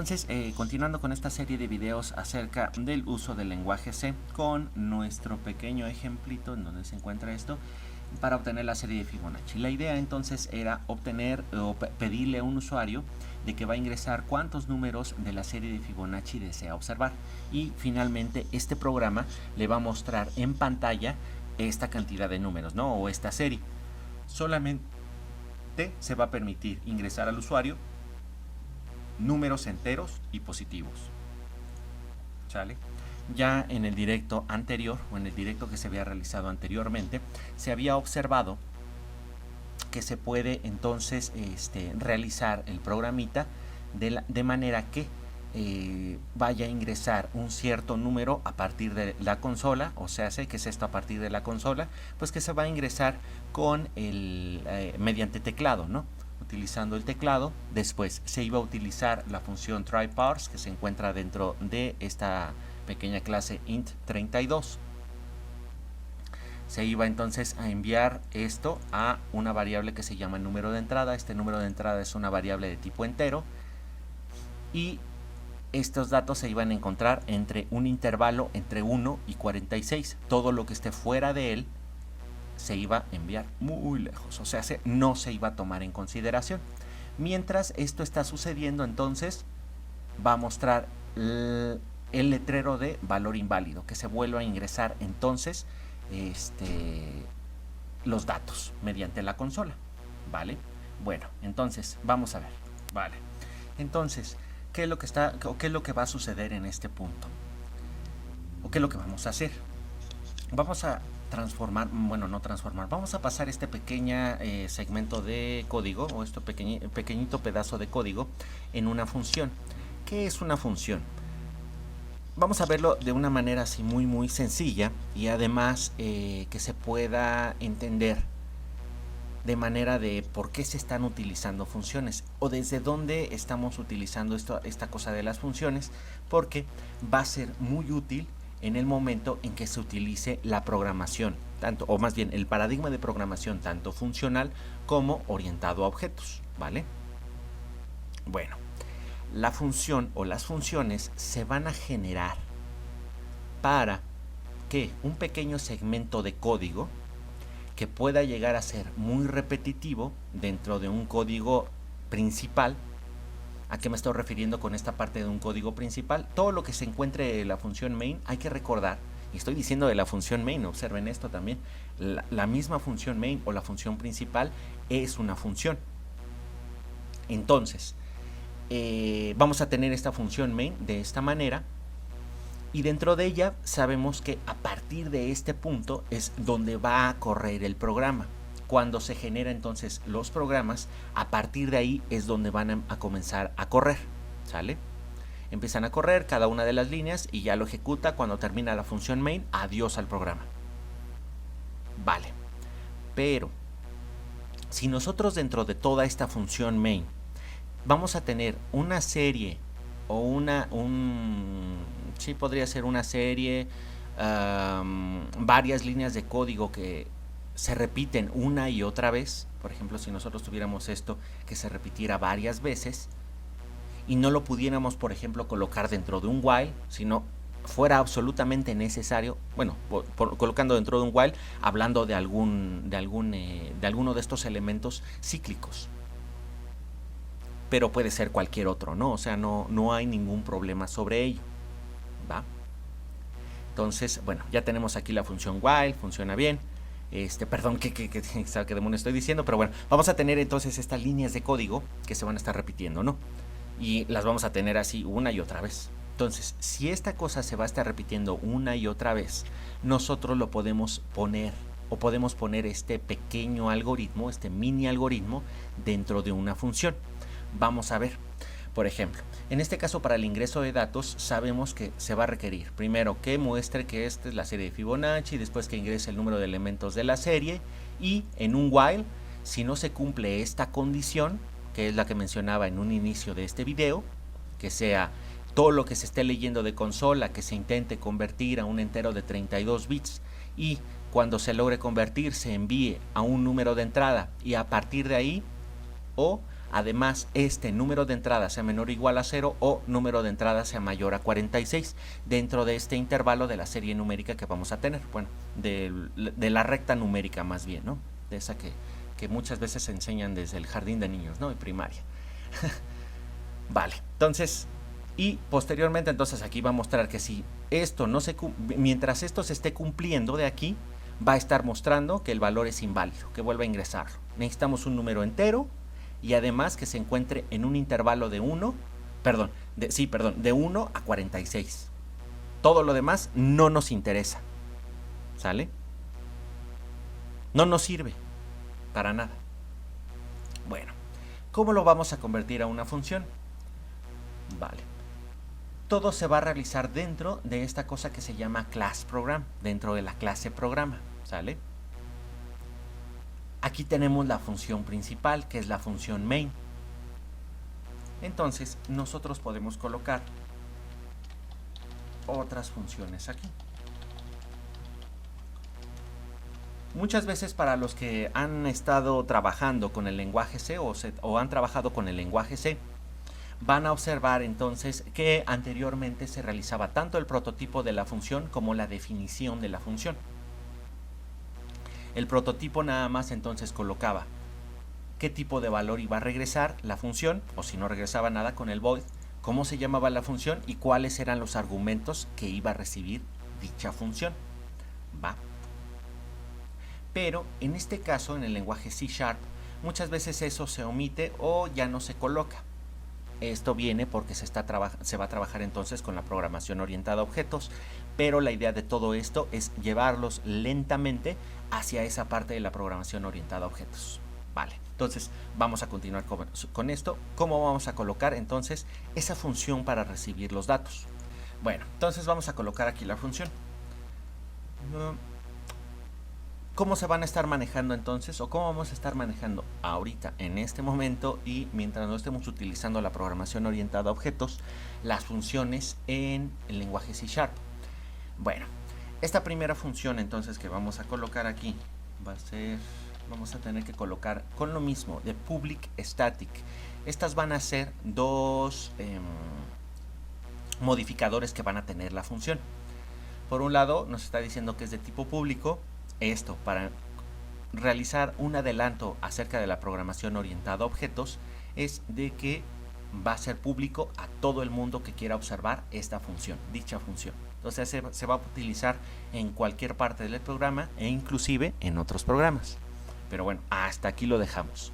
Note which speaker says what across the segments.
Speaker 1: Entonces, continuando con esta serie de videos acerca del uso del lenguaje C, con nuestro pequeño ejemplito en donde se encuentra esto, para obtener la serie de Fibonacci. La idea entonces era obtener o pedirle a un usuario de que va a ingresar cuántos números de la serie de Fibonacci desea observar. Y finalmente este programa le va a mostrar en pantalla esta cantidad de números, ¿no? O esta serie. Solamente se va a permitir ingresar al usuario números enteros y positivos. ¿Sale? Ya en el directo anterior, o en el directo que se había realizado anteriormente, se había observado que se puede entonces realizar el programita de manera que vaya a ingresar un cierto número a partir de la consola, o sea, que es esto a partir de la consola, pues que se va a ingresar con mediante teclado, ¿no? Utilizando el teclado. Después se iba a utilizar la función try_parse que se encuentra dentro de esta pequeña clase int32. Se iba entonces a enviar esto a una variable que se llama número de entrada. Este número de entrada es una variable de tipo entero y estos datos se iban a encontrar entre un intervalo entre 1 y 46. Todo lo que esté fuera de él se iba a enviar muy lejos, o sea, no se iba a tomar en consideración. Mientras esto está sucediendo, entonces va a mostrar el letrero de valor inválido, que se vuelva a ingresar entonces los datos mediante la consola, ¿vale? Bueno, entonces vamos a ver, ¿vale? Entonces, ¿qué es lo que va a suceder en este punto? ¿O qué es lo que vamos a hacer? Vamos a transformar, bueno, no transformar, vamos a pasar este pequeño segmento de código, o este pequeñito pedazo de código en una función. ¿Qué es una función? Vamos a verlo de una manera así muy sencilla y además que se pueda entender de manera de por qué se están utilizando funciones o desde dónde estamos utilizando esta cosa de las funciones, porque va a ser muy útil en el momento en que se utilice la programación, tanto, o más bien el paradigma de programación, tanto funcional como orientado a objetos, ¿vale? Bueno, la función o las funciones se van a generar para que un pequeño segmento de código que pueda llegar a ser muy repetitivo dentro de un código principal. ¿A qué me estoy refiriendo con esta parte de un código principal? Todo lo que se encuentre en la función main, hay que recordar, y estoy diciendo de la función main, observen esto también, la misma función main o la función principal es una función. Entonces, vamos a tener esta función main de esta manera, y dentro de ella sabemos que a partir de este punto es donde va a correr el programa. Cuando se genera entonces los programas, a partir de ahí es donde van a comenzar a correr, ¿sale? Empiezan a correr cada una de las líneas y ya lo ejecuta. Cuando termina la función main, adiós al programa. Vale, pero si nosotros dentro de toda esta función main vamos a tener una serie o sí, podría ser una serie, varias líneas de código que se repiten una y otra vez. Por ejemplo, si nosotros tuviéramos esto que se repitiera varias veces y no lo pudiéramos, por ejemplo, colocar dentro de un while, sino fuera absolutamente necesario, bueno, colocando dentro de un while, hablando de alguno de estos elementos cíclicos, pero puede ser cualquier otro, ¿no? O sea, no hay ningún problema sobre ello, ¿va? Entonces, bueno, ya tenemos aquí la función while, funciona bien. Perdón, ¿qué demonios estoy diciendo? Pero bueno, vamos a tener entonces estas líneas de código que se van a estar repitiendo, ¿no? Y las vamos a tener así una y otra vez. Entonces, si esta cosa se va a estar repitiendo una y otra vez, nosotros lo podemos poner, o podemos poner este pequeño algoritmo, este mini algoritmo, dentro de una función. Vamos a ver. Por ejemplo, en este caso para el ingreso de datos sabemos que se va a requerir primero que muestre que esta es la serie de Fibonacci, después que ingrese el número de elementos de la serie, y en un while, si no se cumple esta condición, que es la que mencionaba en un inicio de este video, que sea todo lo que se esté leyendo de consola que se intente convertir a un entero de 32 bits y cuando se logre convertir se envíe a un número de entrada y a partir de ahí, o además este número de entrada sea menor o igual a 0 o número de entrada sea mayor a 46 dentro de este intervalo de la serie numérica que vamos a tener, bueno, de la recta numérica más bien, ¿no? De esa que muchas veces se enseñan desde el jardín de niños, ¿no? En primaria. Vale, entonces, y posteriormente entonces aquí va a mostrar que si esto no se, mientras esto se esté cumpliendo de aquí, va a estar mostrando que el valor es inválido, que vuelva a ingresarlo. Necesitamos un número entero y además que se encuentre en un intervalo de 1, de 1 a 46. Todo lo demás no nos interesa, ¿sale? No nos sirve para nada. Bueno, ¿cómo lo vamos a convertir a una función? Vale. Todo se va a realizar dentro de esta cosa que se llama class program, dentro de la clase programa, ¿sale? Aquí tenemos la función principal, que es la función main. Entonces, nosotros podemos colocar otras funciones aquí. Muchas veces para los que han estado trabajando con el lenguaje C o han trabajado con el lenguaje C, van a observar entonces que anteriormente se realizaba tanto el prototipo de la función como la definición de la función. El prototipo nada más entonces colocaba qué tipo de valor iba a regresar la función, o si no regresaba nada con el void, cómo se llamaba la función y cuáles eran los argumentos que iba a recibir dicha función. ¿Va? Pero en este caso, en el lenguaje C#, muchas veces eso se omite o ya no se coloca. Esto viene porque se va a trabajar entonces con la programación orientada a objetos, pero la idea de todo esto es llevarlos lentamente hacia esa parte de la programación orientada a objetos. Vale, entonces vamos a continuar con esto. ¿Cómo vamos a colocar entonces esa función para recibir los datos? Bueno, entonces vamos a colocar aquí la función. ¿Cómo se van a estar manejando entonces? ¿O cómo vamos a estar manejando ahorita, en este momento, y mientras no estemos utilizando la programación orientada a objetos, las funciones en el lenguaje C#? Bueno, esta primera función entonces que vamos a colocar aquí va a ser, vamos a tener que colocar con lo mismo de public static. Estas van a ser dos modificadores que van a tener la función. Por un lado nos está diciendo que es de tipo público. Esto para realizar un adelanto acerca de la programación orientada a objetos es de que va a ser público a todo el mundo que quiera observar esta función, dicha función. Entonces se va a utilizar en cualquier parte del programa e inclusive en otros programas. Pero bueno, hasta aquí lo dejamos.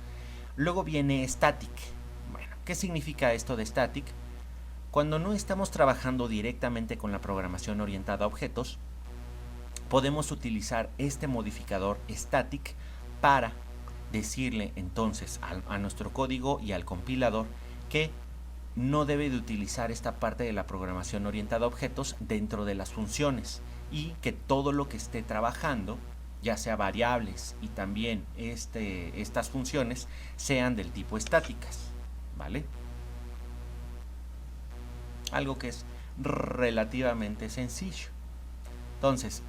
Speaker 1: Luego viene static. Bueno, ¿qué significa esto de static? Cuando no estamos trabajando directamente con la programación orientada a objetos, podemos utilizar este modificador static para decirle entonces a nuestro código y al compilador que no debe de utilizar esta parte de la programación orientada a objetos dentro de las funciones y que todo lo que esté trabajando, ya sea variables y también estas funciones, sean del tipo estáticas, ¿vale? Algo que es relativamente sencillo. Entonces,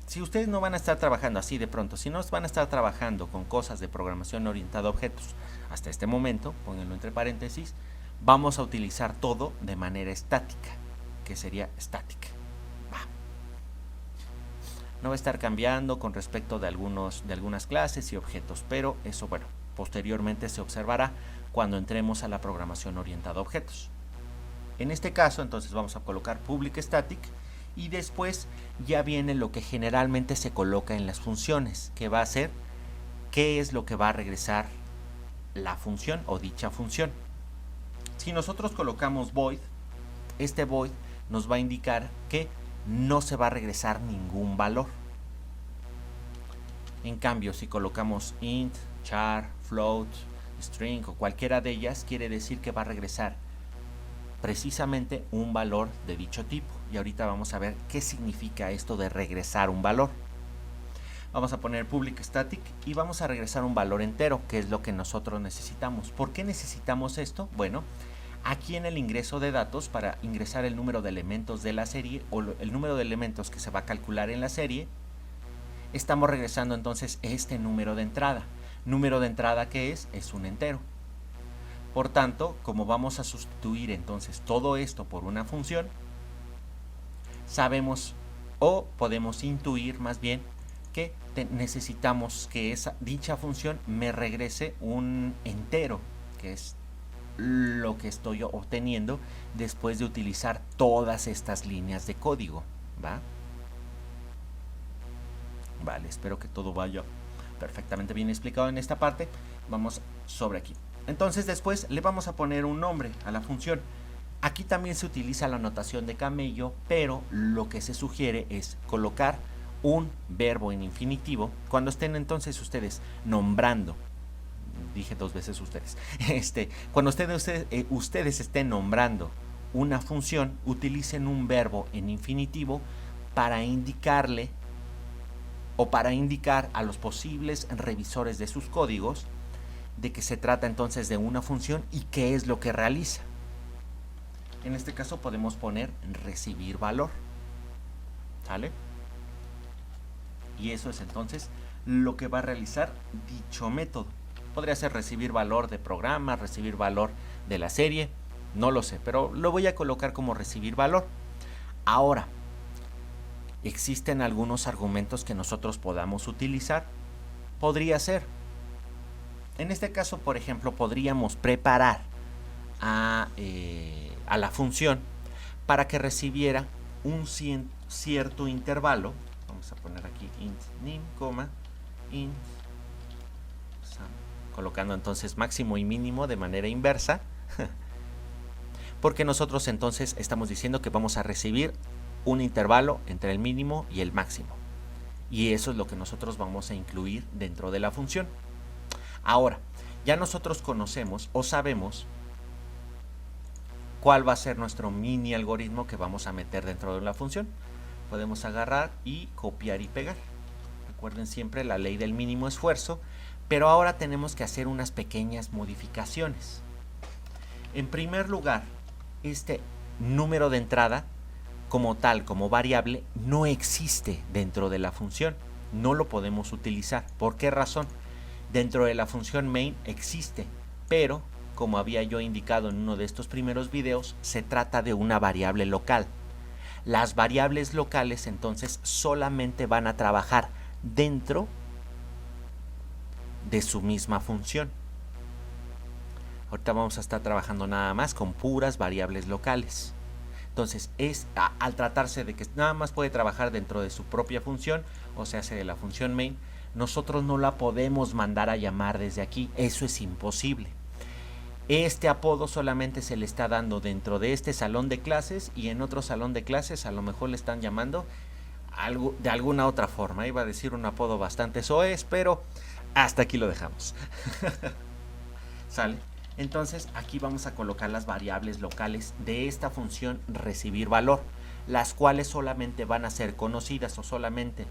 Speaker 1: si ustedes no van a estar trabajando así de pronto, si no van a estar trabajando con cosas de programación orientada a objetos hasta este momento, pónganlo entre paréntesis, vamos a utilizar todo de manera estática, que sería static. No va a estar cambiando con respecto de algunas clases y objetos, pero eso, bueno, posteriormente se observará cuando entremos a la programación orientada a objetos. En este caso, entonces vamos a colocar public static y después ya viene lo que generalmente se coloca en las funciones, que va a ser qué es lo que va a regresar la función o dicha función. Si nosotros colocamos void, este void nos va a indicar que no se va a regresar ningún valor. En cambio, si colocamos int, char, float, string o cualquiera de ellas, quiere decir que va a regresar precisamente un valor de dicho tipo. Y ahorita vamos a ver qué significa esto de regresar un valor. Vamos a poner public static y vamos a regresar un valor entero, que es lo que nosotros necesitamos. ¿Por qué necesitamos esto? Bueno, aquí en el ingreso de datos, para ingresar el número de elementos de la serie o el número de elementos que se va a calcular en la serie, estamos regresando entonces este número de entrada. ¿Número de entrada qué es? Es un entero. Por tanto, como vamos a sustituir entonces todo esto por una función, sabemos o podemos intuir más bien que necesitamos que dicha función me regrese un entero, que es lo que estoy obteniendo después de utilizar todas estas líneas de código, ¿va? Vale, espero que todo vaya perfectamente bien explicado en esta parte. Vamos sobre aquí. Entonces después le vamos a poner un nombre a la función. Aquí también se utiliza la notación de camello, pero lo que se sugiere es colocar un verbo en infinitivo cuando estén entonces ustedes nombrando. Dije 2 veces ustedes. Cuando ustedes estén nombrando una función, utilicen un verbo en infinitivo para indicarle o para indicar a los posibles revisores de sus códigos de que se trata entonces de una función y qué es lo que realiza. En este caso podemos poner recibir valor, ¿sale? Y eso es entonces lo que va a realizar dicho método. Podría ser recibir valor de programa, recibir valor de la serie, no lo sé, pero lo voy a colocar como recibir valor. Ahora, ¿existen algunos argumentos que nosotros podamos utilizar? Podría ser. En este caso, por ejemplo, podríamos preparar a la función para que recibiera un cierto intervalo. Vamos a poner aquí int nim, int, colocando entonces máximo y mínimo de manera inversa, porque nosotros entonces estamos diciendo que vamos a recibir un intervalo entre el mínimo y el máximo, y eso es lo que nosotros vamos a incluir dentro de la función. Ahora, ya nosotros conocemos o sabemos cuál va a ser nuestro mini algoritmo que vamos a meter dentro de la función. Podemos agarrar y copiar y pegar. Recuerden siempre la ley del mínimo esfuerzo, pero ahora tenemos que hacer unas pequeñas modificaciones. En primer lugar, este número de entrada como tal, como variable, no existe dentro de la función. No lo podemos utilizar. ¿Por qué razón? Dentro de la función main existe, pero como había yo indicado en uno de estos primeros videos, se trata de una variable local. Las variables locales entonces solamente van a trabajar dentro de su misma función. Ahorita vamos a estar trabajando nada más con puras variables locales. Entonces, al tratarse de que nada más puede trabajar dentro de su propia función, o sea, de la función main, nosotros no la podemos mandar a llamar desde aquí. Eso es imposible. Este apodo solamente se le está dando dentro de este salón de clases, y en otro salón de clases a lo mejor le están llamando de alguna otra forma. Iba a decir un apodo bastante soez, pero hasta aquí lo dejamos. ¿Sale? Entonces aquí vamos a colocar las variables locales de esta función recibir valor, las cuales solamente van a ser conocidas o solamente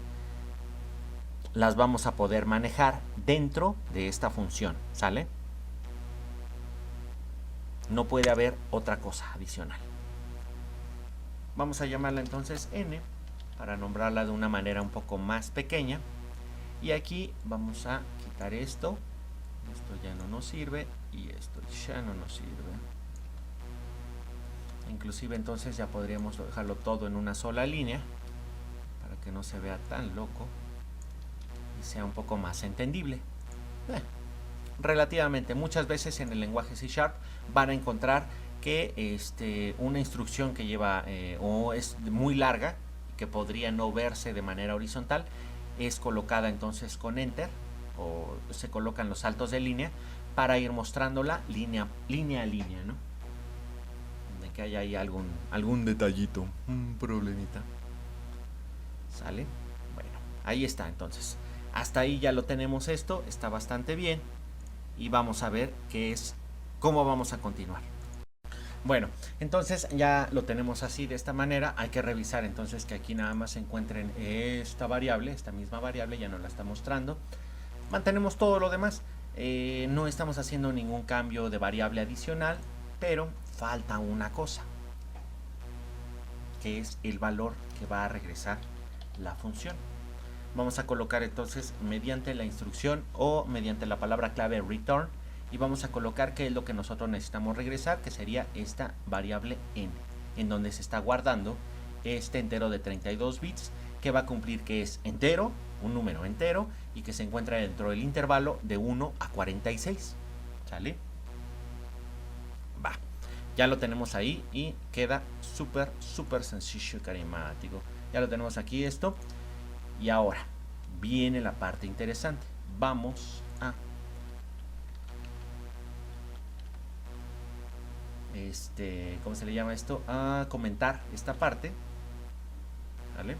Speaker 1: las vamos a poder manejar dentro de esta función, ¿sale? No puede haber otra cosa adicional. Vamos a llamarla entonces n para nombrarla de una manera un poco más pequeña, y aquí vamos a quitar esto ya no nos sirve y esto ya no nos sirve. Inclusive entonces ya podríamos dejarlo todo en una sola línea para que no se vea tan loco y sea un poco más entendible. Relativamente muchas veces en el lenguaje C# van a encontrar que una instrucción que lleva o es muy larga, que podría no verse de manera horizontal, es colocada entonces con enter, o se colocan los saltos de línea para ir mostrándola línea a línea, ¿no? De que haya ahí algún detallito, un problemita. ¿Sale? Bueno, ahí está entonces. Hasta ahí ya lo tenemos, esto está bastante bien, y vamos a ver cómo vamos a continuar. Bueno, entonces ya lo tenemos así, de esta manera. Hay que revisar entonces que aquí nada más se encuentren esta variable, esta misma variable, ya nos la está mostrando. Mantenemos todo lo demás, no estamos haciendo ningún cambio de variable adicional, pero falta una cosa, que es el valor que va a regresar la función. Vamos a colocar entonces mediante la instrucción o mediante la palabra clave return y vamos a colocar qué es lo que nosotros necesitamos regresar, que sería esta variable n, en donde se está guardando este entero de 32 bits que va a cumplir que es entero, un número entero, y que se encuentra dentro del intervalo de 1 a 46. ¿Sale? Va. Ya lo tenemos ahí y queda súper sencillo y carismático. Ya lo tenemos aquí esto. Y ahora viene la parte interesante. Vamos a ¿cómo se le llama esto? A comentar esta parte. ¿Vale?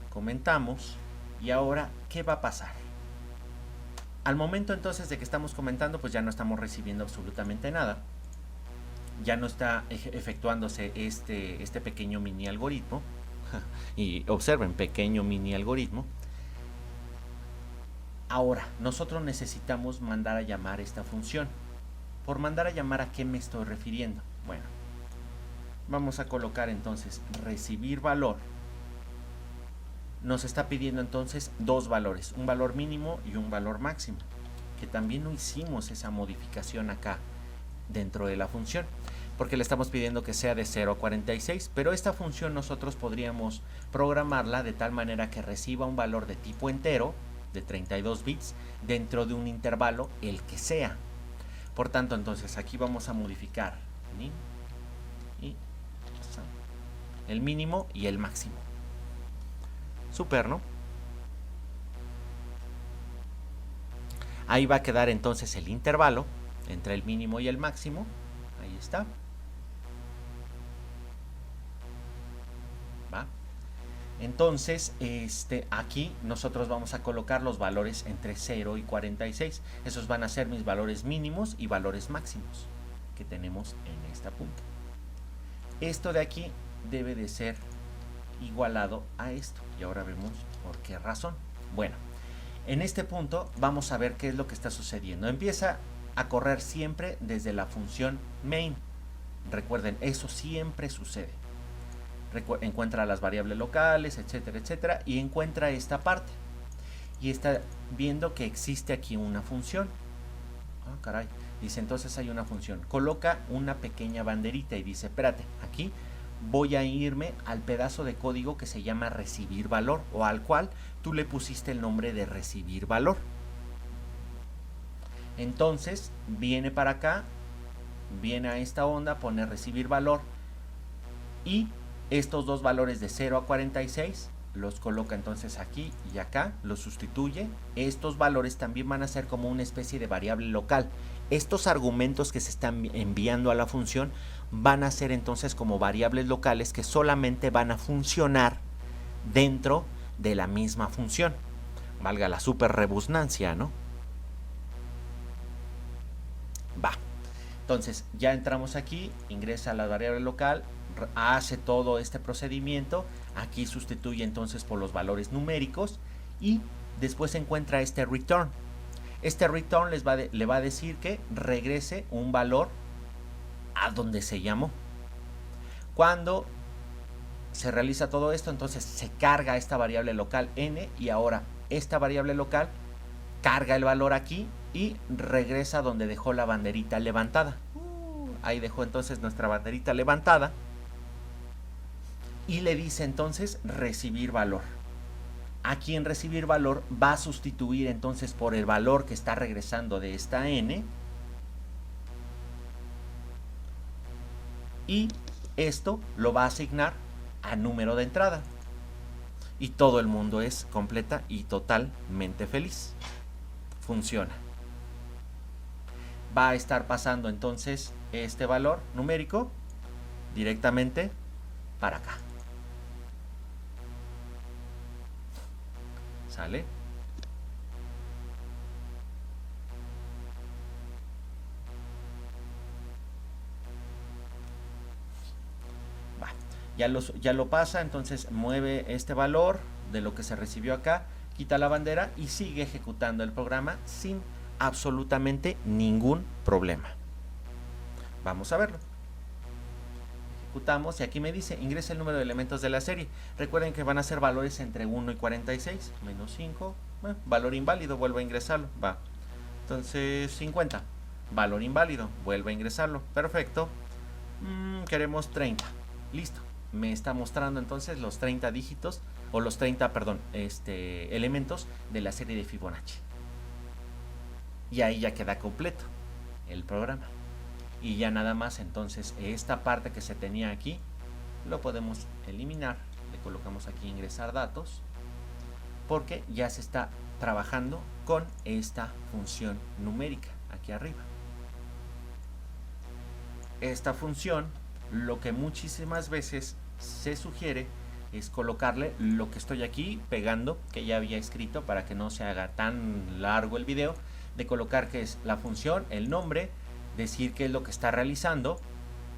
Speaker 1: Comentamos. Y ahora, ¿qué va a pasar? Al momento entonces de que estamos comentando, pues ya no estamos recibiendo absolutamente nada. Ya no está efectuándose este pequeño mini algoritmo. Y observen, pequeño mini algoritmo. Ahora, nosotros necesitamos mandar a llamar esta función. Por mandar a llamar, ¿a qué me estoy refiriendo? Bueno, vamos a colocar entonces recibir valor. Nos está pidiendo entonces dos valores, un valor mínimo y un valor máximo, que también no hicimos esa modificación acá dentro de la función, porque le estamos pidiendo que sea de 0 a 46, pero esta función nosotros podríamos programarla de tal manera que reciba un valor de tipo entero, de 32 bits, dentro de un intervalo, el que sea. Por tanto, entonces aquí vamos a modificar el mínimo y el máximo. Super, ¿no? Ahí va a quedar entonces el intervalo entre el mínimo y el máximo. Ahí está. ¿Va? Entonces, aquí nosotros vamos a colocar los valores entre 0 y 46. Esos van a ser mis valores mínimos y valores máximos que tenemos en esta punta. Esto de aquí debe de ser igualado a esto. Y ahora vemos por qué razón. Bueno, en este punto vamos a ver qué es lo que está sucediendo. Empieza a correr siempre desde la función main. Recuerden, eso siempre sucede. Encuentra las variables locales, etcétera, etcétera, y encuentra esta parte. Y está viendo que existe aquí una función. Ah, caray. Dice, entonces hay una función. Coloca una pequeña banderita y dice, espérate, aquí voy a irme al pedazo de código que se llama recibir valor, o al cual tú le pusiste el nombre de recibir valor. Entonces viene para acá, viene a esta onda, pone recibir valor, y estos dos valores de 0 a 46 los coloca entonces aquí y acá, los sustituye. Estos valores también van a ser como una especie de variable local. Estos argumentos que se están enviando a la función van a ser entonces como variables locales que solamente van a funcionar dentro de la misma función. Valga la super rebusnancia, ¿no? Va. Entonces ya entramos aquí, ingresa a la variable local, hace todo este procedimiento, aquí sustituye entonces por los valores numéricos y después encuentra este return. Este return le va a decir que regrese un valor a donde se llamó. Cuando se realiza todo esto, entonces se carga esta variable local n, y ahora esta variable local carga el valor aquí y regresa donde dejó la banderita levantada. Ahí dejó entonces nuestra banderita levantada y le dice entonces recibir valor. Aquí en recibir valor va a sustituir entonces por el valor que está regresando de esta n, y esto lo va a asignar a número de entrada, y todo el mundo es completa y totalmente feliz. Funciona. Va a estar pasando entonces este valor numérico directamente para acá. ¿Sale? Va. Ya lo pasa, entonces mueve este valor de lo que se recibió acá, quita la bandera y sigue ejecutando el programa sin absolutamente ningún problema. Vamos a verlo. Ejecutamos y aquí me dice ingresa el número de elementos de la serie. Recuerden que van a ser valores entre 1 y 46, menos 5, valor inválido, vuelvo a ingresarlo, va. Entonces 50, valor inválido, vuelve a ingresarlo, perfecto. Queremos 30, listo, me está mostrando entonces los 30 dígitos o los 30, perdón, elementos de la serie de Fibonacci. Y ahí ya queda completo el programa. Y ya nada más, entonces esta parte que se tenía aquí lo podemos eliminar. Le colocamos aquí ingresar datos, porque ya se está trabajando con esta función numérica aquí arriba. Esta función, lo que muchísimas veces se sugiere es colocarle lo que estoy aquí pegando, que ya había escrito para que no se haga tan largo el video, de colocar que es la función, el nombre, decir qué es lo que está realizando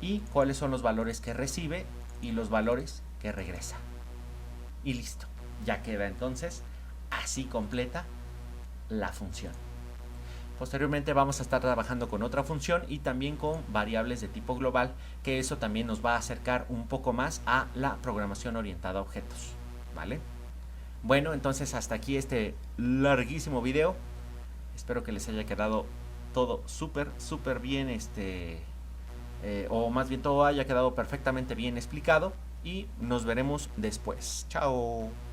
Speaker 1: y cuáles son los valores que recibe y los valores que regresa. Y listo, ya queda entonces así completa la función. Posteriormente vamos a estar trabajando con otra función y también con variables de tipo global, que eso también nos va a acercar un poco más a la programación orientada a objetos, ¿vale? Bueno, entonces hasta aquí este larguísimo video. Espero que les haya quedado todo súper bien, o más bien todo haya quedado perfectamente bien explicado, y nos veremos después. Chao.